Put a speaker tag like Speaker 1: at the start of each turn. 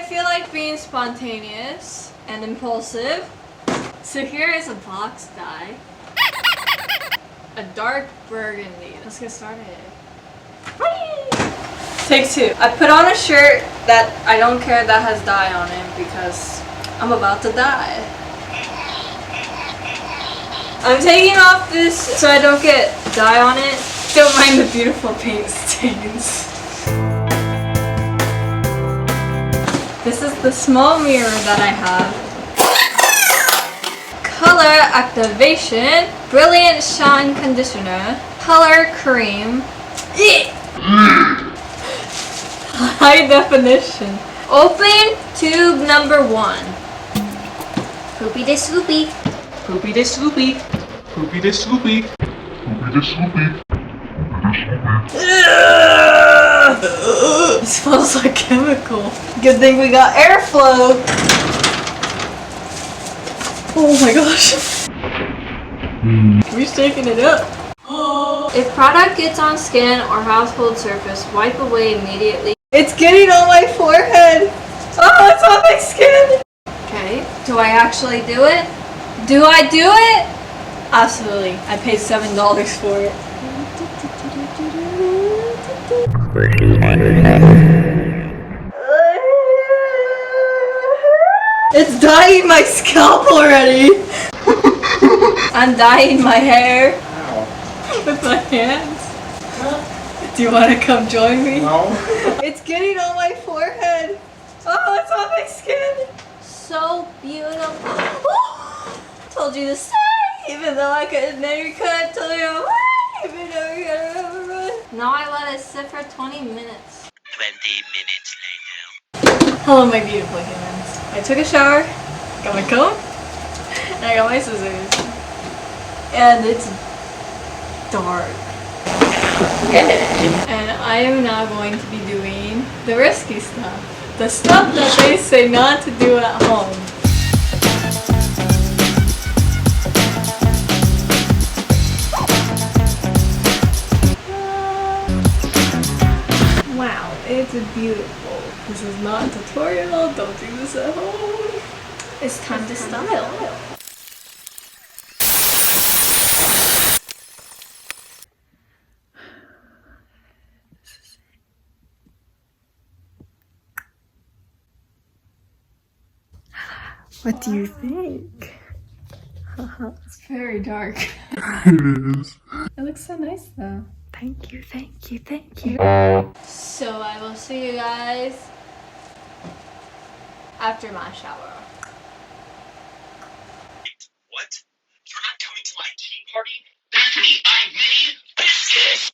Speaker 1: feel like being spontaneous and impulsive. So here is a box dye. A dark burgundy. Let's get started. Whee! Take two. I put on a shirt that I don't care that has dye on it because I'm about to die. I'm taking off this so I don't get dye on it. Don't mind the beautiful paint stains. This is the small mirror that I have. Color activation, brilliant shine conditioner, color cream, high definition. Open tube number 1. Poopy de swoopy.
Speaker 2: Poopy de swoopy. Poopy de swoopy. Poopy de swoopy.
Speaker 1: It smells like chemical. Good thing we got airflow. Oh my gosh. We're shaking it up. If product gets on skin or household surface, wipe away immediately. It's getting on my forehead. Oh, it's on my skin. Okay, do I actually do it? Do I do it? Absolutely. I paid $7 for it. It's dyeing my scalp already. I'm dyeing my hair.
Speaker 2: Ow.
Speaker 1: With my hands. Do you want to come join me?
Speaker 2: No.
Speaker 1: It's getting on my forehead. Oh, it's on my skin. So beautiful. Told you to stay, even though I never could. Told you to wait, even though you gotta run. Now I let it sit for 20 minutes.
Speaker 3: 20 minutes later.
Speaker 1: Hello, my beautiful humans. I took a shower, got my comb, and I got my scissors. And it's dark. And I am now going to be doing the risky stuff. The stuff that they say not to do at home. Wow, it's beautiful. This is not a tutorial, don't do this at home. It's time to style. What do you think? It's very dark.
Speaker 2: It is.
Speaker 1: It looks so nice though. Thank you, thank you, thank you. So I will see you guys after my shower.
Speaker 3: What? You're not coming to my tea party? Bethany, I made biscuits!